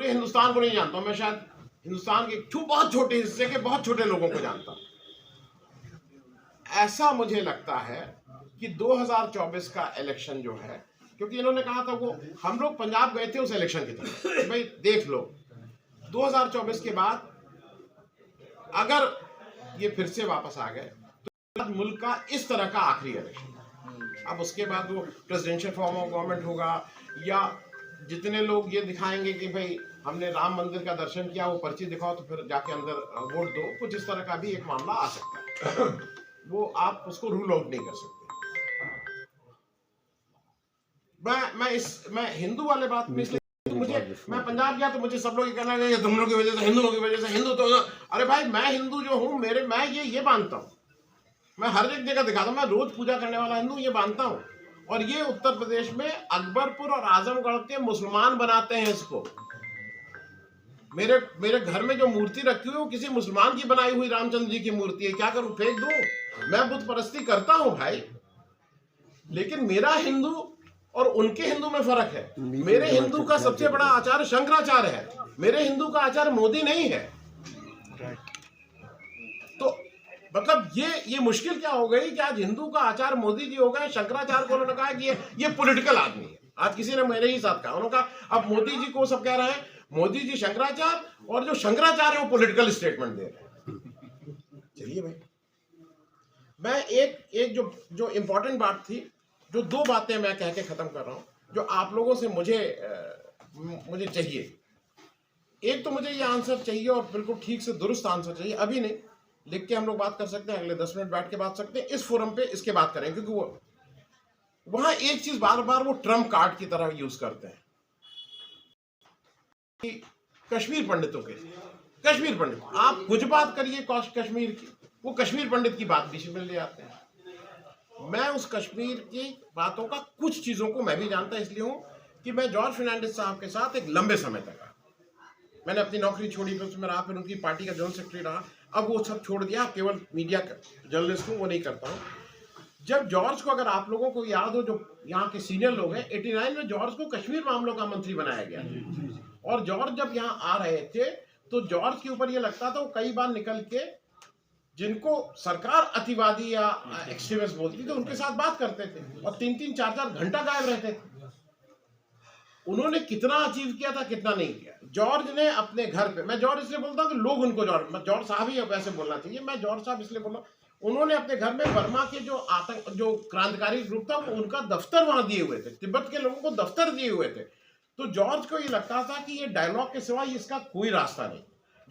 पूरे हिंदुस्तान को नहीं जानता हूं, मैं शायद हिंदुस्तान के बहुत छोटे हिस्से के बहुत छोटे लोगों को जानता हूं। ऐसा मुझे लगता है कि 2024 का इलेक्शन जो है, क्योंकि इन्होंने कहा था वो, हम लोग पंजाब गए थे उस इलेक्शन की तरफ, भाई देख लो 2024 के बाद अगर ये फिर से वापस आ गए तो मुल्क का इस तरह का आखिरी इलेक्शन। अब उसके बाद वो प्रेसिडेंशियल फॉर्म ऑफ गवर्नमेंट होगा, या जितने लोग ये दिखाएंगे कि भाई हमने राम मंदिर का दर्शन किया, वो पर्ची दिखाओ तो फिर जाके अंदर वोट दो, कुछ इस तरह का भी एक मामला आ सकता है। वो आप उसको रूल आउट नहीं कर सकते। मैं हिंदू वाले बात में इसलिए, मैं पंजाब गया तो मुझे सब लोग ये कहना है तुम लोगों की वजह से, हिंदू लोगों की वजह से, हिंदू तो, अरे भाई मैं हिंदू जो हूँ, मैं ये मानता हूँ, मैं हर एक जगह दिखाता हूँ, मैं रोज पूजा करने वाला हिंदू ये मानता हूँ। और ये उत्तर प्रदेश में अकबरपुर और आजमगढ़ के मुसलमान बनाते हैं इसको। मेरे घर में जो मूर्ति रखी हुई है वो किसी मुसलमान की बनाई हुई रामचंद्र जी की मूर्ति है, क्या करूं, फेंक दूं? मैं बुत परस्ती करता हूं भाई, लेकिन मेरा हिंदू और उनके हिंदू में फर्क है। मेरे हिंदू का सबसे बड़ा आचार्य शंकराचार्य है, मेरे हिंदू का आचार्य मोदी नहीं है। तो मतलब ये मुश्किल क्या हो गई कि आज हिंदू का आचार्य मोदी जी हो गए, शंकराचार्य को उन्होंने कहा कि ये पॉलिटिकल आदमी है। आज किसी ने मेरे ही साथ कहा, उन्होंने कहा अब मोदी जी को सब कह रहे हैं मोदी जी शंकराचार्य, और जो शंकराचार्य वो पॉलिटिकल स्टेटमेंट दे रहे हैं। चलिए भाई, मैं एक जो इंपॉर्टेंट बात थी, जो दो बातें मैं कह के खत्म कर रहा हूं, जो आप लोगों से मुझे चाहिए। एक तो मुझे ये आंसर चाहिए, और बिल्कुल ठीक से दुरुस्त आंसर चाहिए, अभी नहीं, लिख के हम लोग बात कर सकते हैं, अगले 10 मिनट बैठ के बात सकते हैं, इस फोरम पे इसके बात करें, क्योंकि वो वहां एक चीज बार बार वो ट्रम्प कार्ड की तरह यूज करते हैं कि कश्मीर पंडितों के, कश्मीर पंडित, आप कुछ बात करिए कश्मीर की, वो कश्मीर पंडित की बात बीच में ले आते हैं। मैं उस कश्मीर की बातों का कुछ चीजों को मैं भी जानता इसलिए हूं कि मैं जॉर्ज फर्नांडिस साहब के साथ एक लंबे समय तक रहा। मैंने अपनी नौकरी छोड़ी, फिर उसमें रहा, फिर उनकी पार्टी का जनरल सेक्रेटरी रहा, अब वो सब छोड़ दिया, केवल मीडिया जर्नलिस्ट हूँ, वो नहीं करता हूँ। जब जॉर्ज को, अगर आप लोगों को याद हो, जो यहाँ के सीनियर लोग हैं, 89 में जॉर्ज को कश्मीर मामलों का मंत्री बनाया गया, और जॉर्ज जब यहाँ आ रहे थे तो जॉर्ज के ऊपर ये लगता था, वो कई बार निकल के जिनको सरकार अतिवादी या एक्सट्रीमिस्ट बोलती थी उनके साथ बात करते थे, और 3-3, 4-4 घंटा गायब रहते थे। उन्होंने कितना अचीव किया था, कितना नहीं किया। जॉर्ज ने अपने घर पे, मैं जॉर्ज इसलिए बोलता हूँ कि लोग उनको जॉर्ज साहब ही वैसे बोलना चाहिए, मैं जॉर्ज साहब इसलिए बोल रहा हूँ, उन्होंने अपने घर में बर्मा के जो क्रांतिकारी ग्रुप था उनका दफ्तर वहां दिए हुए थे, तिब्बत के लोगों को दफ्तर दिए हुए थे। तो जॉर्ज को ये लगता था कि ये डायलॉग के सिवा इसका कोई रास्ता नहीं।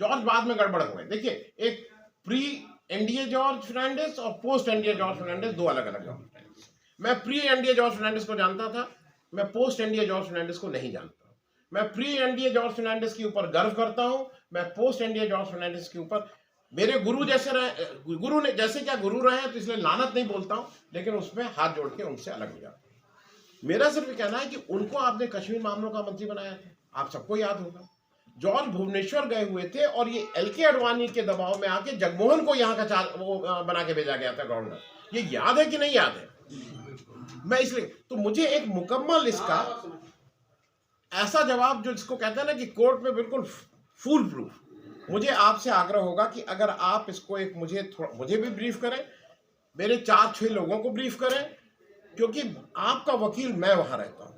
जॉर्ज बाद में गड़बड़ हुए। देखिए, एक प्री एनडीए जॉर्ज फर्नांडिस और पोस्ट एनडीए जॉर्ज फर्नांडिस, दो अलग अलग जॉर्ज फर्नांडिस। मैं प्री एनडीए जॉर्ज फर्नांडिस को जानता था, मैं पोस्ट एनडीए जॉर्ज फर्नांडिस को नहीं जानता। मैं प्री एनडीए जॉर्ज फर्नांडिस के ऊपर गर्व करता हूं, मैं पोस्ट एनडीए जॉर्ज फर्नांडिस के ऊपर, मेरे गुरु जैसे रहे, गुरु ने जैसे क्या गुरु रहे हैं, तो इसलिए लानत नहीं बोलता हूं, लेकिन उसमें हाथ जोड़ के उनसे अलग हो जाता हूं। मेरा सिर्फ कहना है कि उनको आपने कश्मीर मामलों का मंत्री बनाया था, आप सबको याद होगा। जॉर्ज भुवनेश्वर गए हुए थे, और ये एलके अडवाणी के दबाव में आके जगमोहन को यहाँ का वो बना के भेजा गया था गवर्नर। ये याद है कि नहीं याद है? मैं इसलिए, तो मुझे एक मुकम्मल इसका ऐसा जवाब, जो जिसको कहते हैं ना कि कोर्ट में बिल्कुल फूल प्रूफ, मुझे आपसे आग्रह होगा कि अगर आप इसको एक मुझे भी ब्रीफ करें, मेरे 4-6 लोगों को ब्रीफ करें, क्योंकि आपका वकील मैं वहां रहता हूं,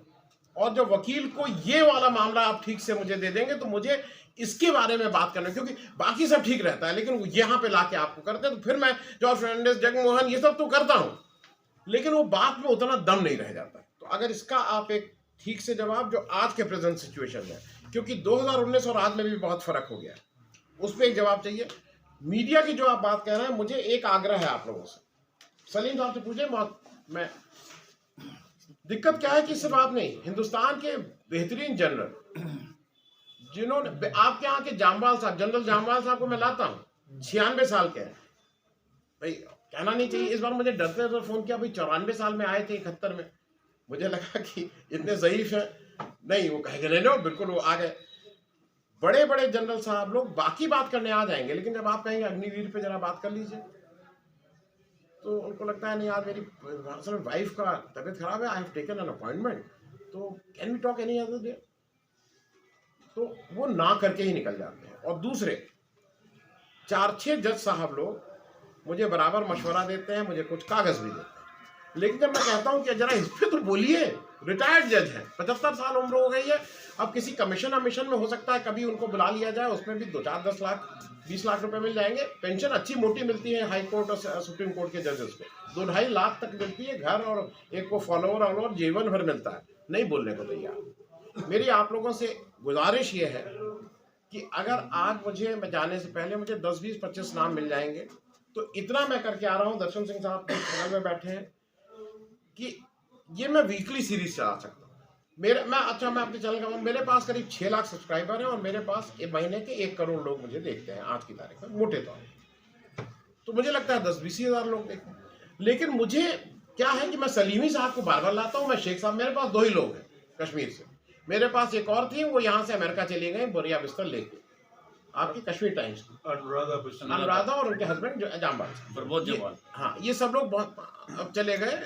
और जब वकील को ये वाला मामला आप ठीक से मुझे दे देंगे तो मुझे इसके बारे में बात करना, क्योंकि बाकी सब ठीक रहता है, लेकिन यहाँ पे लाके आपको करते हैं, तो फिर मैं जॉर्ज फर्नांडिस, जगमोहन, ये सब तो करता हूं, लेकिन वो बात में उतना दम नहीं रह जाता। तो अगर इसका आप एक ठीक से जवाब, जो आज के प्रेजेंट सिचुएशन में, क्योंकि 2019 और आज में भी बहुत फर्क हो गया, उस पर एक जवाब चाहिए। मीडिया की जो आप बात कह रहे हैं, मुझे एक आग्रह है आप लोगों से, सलीम साहब से पूछे, मैं दिक्कत क्या है कि सिर्फ आप नहीं, हिंदुस्तान के बेहतरीन जनरल, जिन्होंने, आपके यहाँ के जामवाल साहब, जनरल जामवाल साहब को मैं लाता हूँ, 96 साल के हैं भाई, कहना नहीं चाहिए, इस बार मुझे डरते हुए फोन किया, भाई 94 साल में आए थे, 71 में, मुझे लगा कि इतने ज़ईफ हैं, नहीं, वो कहेंगे नहीं, नो बिल्कुल वो आ गए। बड़े बड़े जनरल साहब लोग बाकी बात करने आ जाएंगे, लेकिन जब आप कहेंगे अग्निवीर पे जरा बात कर लीजिए, तो उनको लगता है नहीं यार, मेरी वाइफ का तबीयत खराब है, I have taken an appointment, तो can we talk any other day. तो वो ना करके ही निकल जाते हैं। और दूसरे 4-6 जज साहब लोग मुझे बराबर मशवरा देते हैं, मुझे कुछ कागज भी देते हैं, लेकिन जब मैं कहता हूं कि जरा इस पे तो बोलिए, रिटायर्ड जज है, 75 साल उम्र हो गई है, अब किसी कमीशन अमीशन में हो सकता है कभी उनको बुला लिया जाए, उसमें भी 2-4-10 लाख 20 लाख रुपए मिल जाएंगे। पेंशन अच्छी मोटी मिलती है हाई कोर्ट और सुप्रीम कोर्ट के जजेस को, 2-2.5 लाख तक मिलती है, घर और एक को फॉलोवर और जीवन भर मिलता है। नहीं बोलने को तैयार। मेरी आप लोगों से गुजारिश ये है कि अगर आज मुझे मैं जाने से पहले मुझे 10, 20, 25 नाम मिल जाएंगे तो इतना मैं करके आ रहा हूँ, दर्शन सिंह साहब बगल में बैठे हैं, कि ये मैं वीकली सीरीज चला सकता हूँ। मैं अपने चैनल का, मेरे पास करीब 6 लाख सब्सक्राइबर हैं और मेरे पास एक महीने के 1 करोड़ लोग मुझे देखते हैं आज की तारीख में, मोटे तौर पर। तो मुझे लगता है 10-20 हज़ार लोग देखते हैं। लेकिन मुझे क्या है कि मैं सलीमी साहब को बार बार लाता हूँ, मैं शेख साहब, मेरे पास 2 ही लोग हैं कश्मीर से। मेरे पास एक और थी, वो यहाँ से अमेरिका चली गई बोरिया बिस्तर लेके, आपकी कश्मीर टाइम्स की अनुराधा और उनके हस्बैंड जो जामबाग। हाँ, ये सब लोग बहुत अब चले गए।